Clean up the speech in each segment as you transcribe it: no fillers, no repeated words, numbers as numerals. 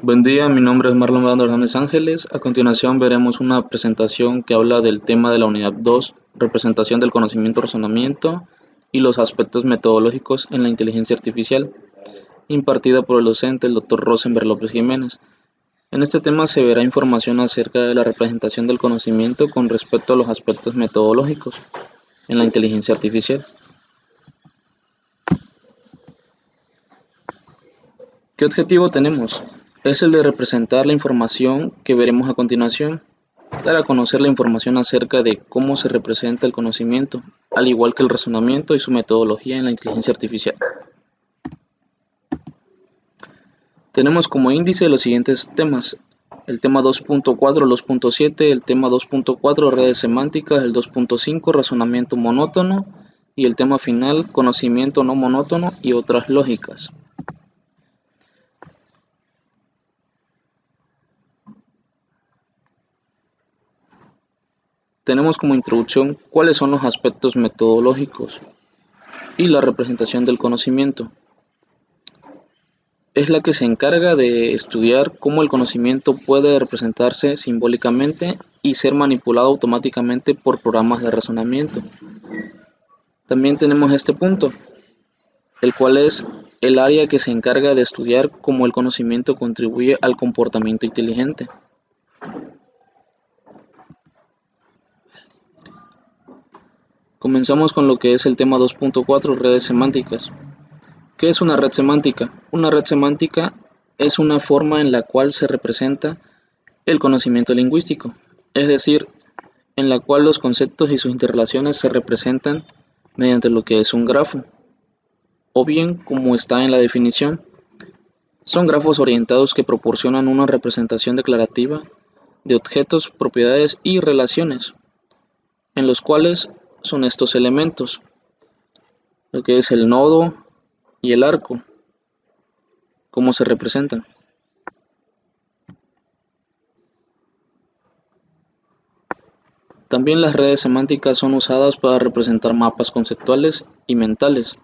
Buen día, mi nombre es Marlon Brando Hernández Ángeles. A continuación veremos una presentación que habla del tema de la unidad 2, representación del conocimiento, razonamiento y los aspectos metodológicos en la inteligencia artificial, impartida por el docente el Dr. Rosenberg López Jiménez. En este tema se verá información acerca de la representación del conocimiento con respecto a los aspectos metodológicos en la inteligencia artificial. ¿Qué objetivo tenemos? Es el de representar la información que veremos a continuación, dar a conocer la información acerca de cómo se representa el conocimiento, al igual que el razonamiento y su metodología en la inteligencia artificial. Tenemos como índice los siguientes temas: el tema 2.4, 2.7, el tema 2.4, redes semánticas, el 2.5, razonamiento monótono, y el tema final, conocimiento no monótono y otras lógicas. Tenemos como introducción cuáles son los aspectos metodológicos y la representación del conocimiento. Es la que se encarga de estudiar cómo el conocimiento puede representarse simbólicamente y ser manipulado automáticamente por programas de razonamiento. También tenemos este punto, el cual es el área que se encarga de estudiar cómo el conocimiento contribuye al comportamiento inteligente. Comenzamos con lo que es el tema 2.4, redes semánticas. ¿Qué es una red semántica? Una red semántica es una forma en la cual se representa el conocimiento lingüístico, es decir, en la cual los conceptos y sus interrelaciones se representan mediante lo que es un grafo, o bien como está en la definición. Son grafos orientados que proporcionan una representación declarativa de objetos, propiedades y relaciones, en los cuales son estos elementos, lo que es el nodo y el arco, cómo se representan. También las redes semánticas son usadas para representar mapas conceptuales y mentales.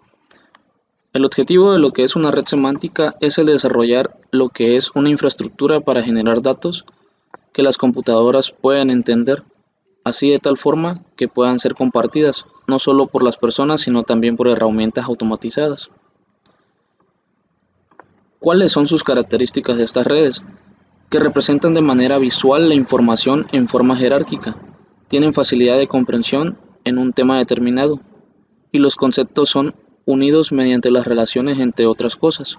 El objetivo de lo que es una red semántica es el de desarrollar lo que es una infraestructura para generar datos que las computadoras puedan entender, así de tal forma que puedan ser compartidas, no solo por las personas, sino también por herramientas automatizadas. ¿Cuáles son sus características de estas redes? Que representan de manera visual la información en forma jerárquica, tienen facilidad de comprensión en un tema determinado, y los conceptos son unidos mediante las relaciones entre otras cosas.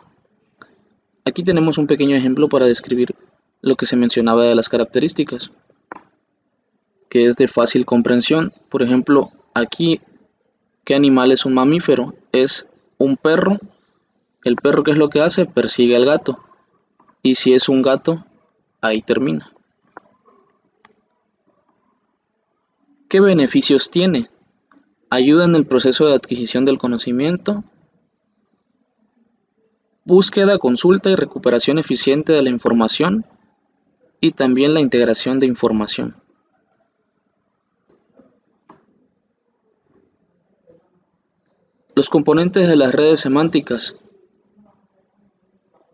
Aquí tenemos un pequeño ejemplo para describir lo que se mencionaba de las características, que es de fácil comprensión. Por ejemplo, aquí, ¿qué animal es un mamífero? Es un perro. El perro, ¿qué es lo que hace? Persigue al gato. Y si es un gato, ahí termina. ¿Qué beneficios tiene? Ayuda en el proceso de adquisición del conocimiento, búsqueda, consulta y recuperación eficiente de la información, y también la integración de información. Los componentes de las redes semánticas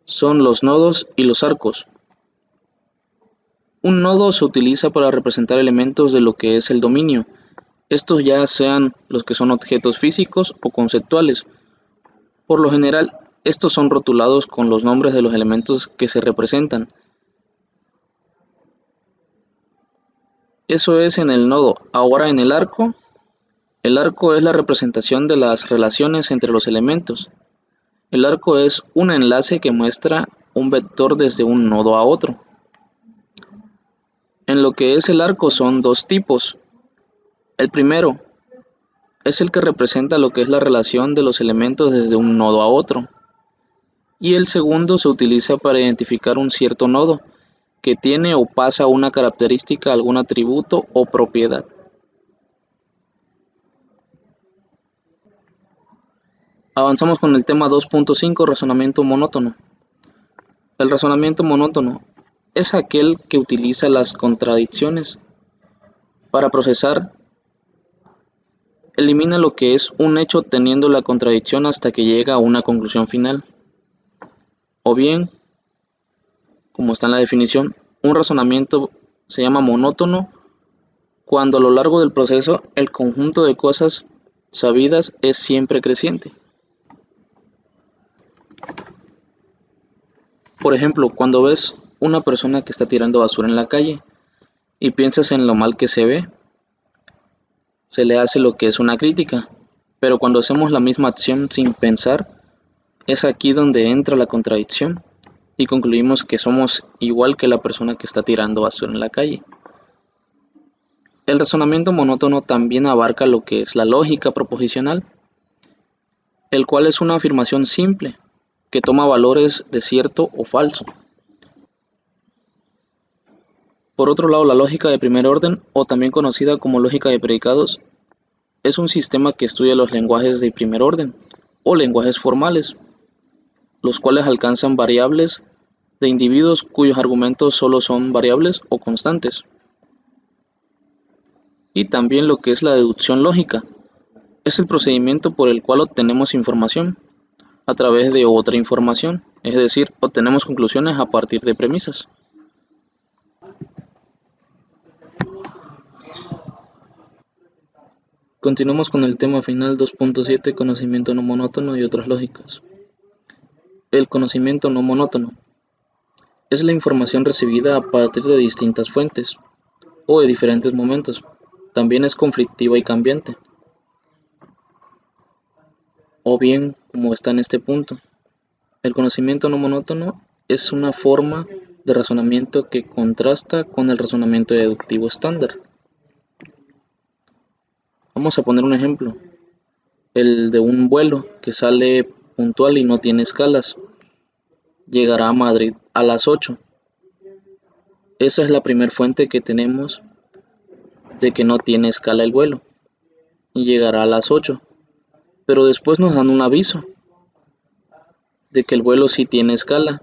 son los nodos y los arcos. Un nodo se utiliza para representar elementos de lo que es el dominio, estos ya sean los que son objetos físicos o conceptuales. Por lo general, estos son rotulados con los nombres de los elementos que se representan. Eso es en el nodo. Ahora en el arco es la representación de las relaciones entre los elementos. El arco es un enlace que muestra un vector desde un nodo a otro. En lo que es el arco son dos tipos. El primero es el que representa lo que es la relación de los elementos desde un nodo a otro. Y el segundo se utiliza para identificar un cierto nodo que tiene o pasa una característica, algún atributo o propiedad. Avanzamos con el tema 2.5, razonamiento monótono. El razonamiento monótono es aquel que utiliza las contradicciones para procesar. Elimina lo que es un hecho teniendo la contradicción hasta que llega a una conclusión final. O bien, como está en la definición, un razonamiento se llama monótono cuando a lo largo del proceso el conjunto de cosas sabidas es siempre creciente. Por ejemplo, cuando ves una persona que está tirando basura en la calle y piensas en lo mal que se ve, se le hace lo que es una crítica, pero cuando hacemos la misma acción sin pensar, es aquí donde entra la contradicción y concluimos que somos igual que la persona que está tirando basura en la calle. El razonamiento monótono también abarca lo que es la lógica proposicional, el cual es una afirmación simple que toma valores de cierto o falso. Por otro lado, la lógica de primer orden, o también conocida como lógica de predicados, es un sistema que estudia los lenguajes de primer orden, o lenguajes formales, los cuales alcanzan variables de individuos cuyos argumentos solo son variables o constantes. Y también lo que es la deducción lógica, es el procedimiento por el cual obtenemos información a través de otra información, es decir, obtenemos conclusiones a partir de premisas. Continuamos con el tema final 2.7, conocimiento no monótono y otras lógicas. El conocimiento no monótono es la información recibida a partir de distintas fuentes o de diferentes momentos. También es conflictiva y cambiante. O bien, como está en este punto, el conocimiento no monótono es una forma de razonamiento que contrasta con el razonamiento deductivo estándar. Vamos a poner un ejemplo, el de un vuelo que sale puntual y no tiene escalas. Llegará a Madrid a las 8. Esa es la primera fuente que tenemos de que no tiene escala el vuelo y llegará a las 8. Pero después nos dan un aviso de que el vuelo sí tiene escala.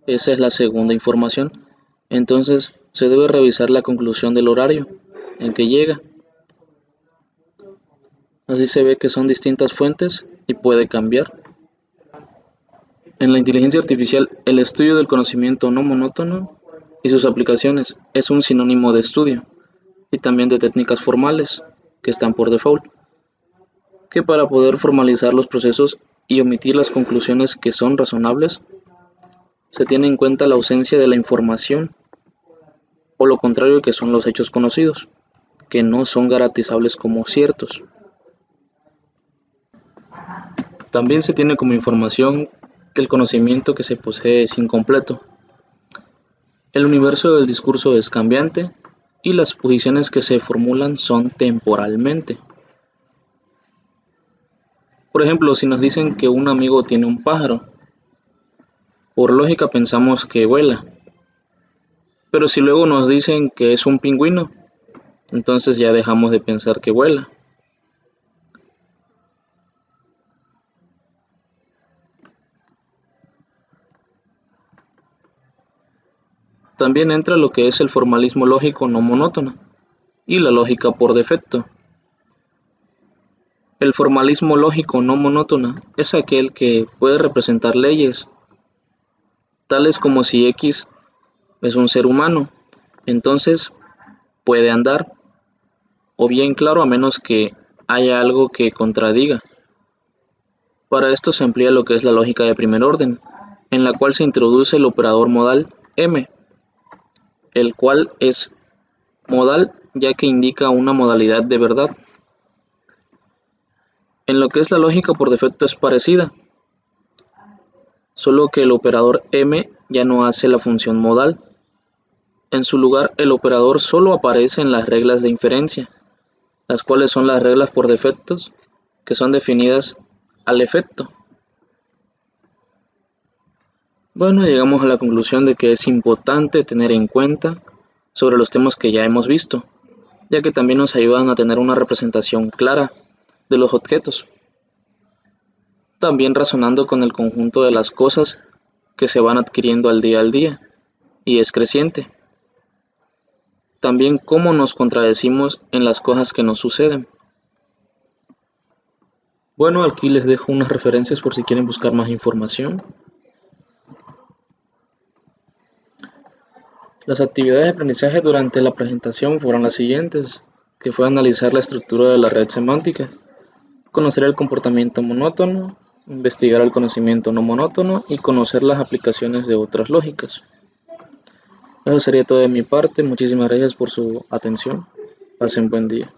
Esa es la segunda información. Entonces se debe revisar la conclusión del horario en que llega. Así se ve que son distintas fuentes y puede cambiar. En la inteligencia artificial, el estudio del conocimiento no monótono y sus aplicaciones es un sinónimo de estudio y también de técnicas formales que están por default, que para poder formalizar los procesos y omitir las conclusiones que son razonables, se tiene en cuenta la ausencia de la información o lo contrario que son los hechos conocidos, que no son garantizables como ciertos. También se tiene como información que el conocimiento que se posee es incompleto. El universo del discurso es cambiante y las posiciones que se formulan son temporalmente. Por ejemplo, si nos dicen que un amigo tiene un pájaro, por lógica pensamos que vuela, pero si luego nos dicen que es un pingüino, entonces ya dejamos de pensar que vuela. También entra lo que es el formalismo lógico no monótono y la lógica por defecto. El formalismo lógico no monótono es aquel que puede representar leyes, tales como si X es un ser humano, entonces puede andar, o bien claro a menos que haya algo que contradiga. Para esto se emplea lo que es la lógica de primer orden, en la cual se introduce el operador modal M, el cual es modal ya que indica una modalidad de verdad. En lo que es la lógica por defecto es parecida, solo que el operador M ya no hace la función modal. En su lugar, el operador solo aparece en las reglas de inferencia, las cuales son las reglas por defectos, que son definidas al efecto. Bueno, llegamos a la conclusión de que es importante tener en cuenta sobre los temas que ya hemos visto, ya que también nos ayudan a tener una representación clara de los objetos. También razonando con el conjunto de las cosas que se van adquiriendo al día, y es creciente. También cómo nos contradecimos en las cosas que nos suceden. Bueno, aquí les dejo unas referencias por si quieren buscar más información. Las actividades de aprendizaje durante la presentación fueron las siguientes, que fue analizar la estructura de la red semántica, conocer el comportamiento monótono, investigar el conocimiento no monótono y conocer las aplicaciones de otras lógicas. Eso sería todo de mi parte. Muchísimas gracias por su atención. Pasen buen día.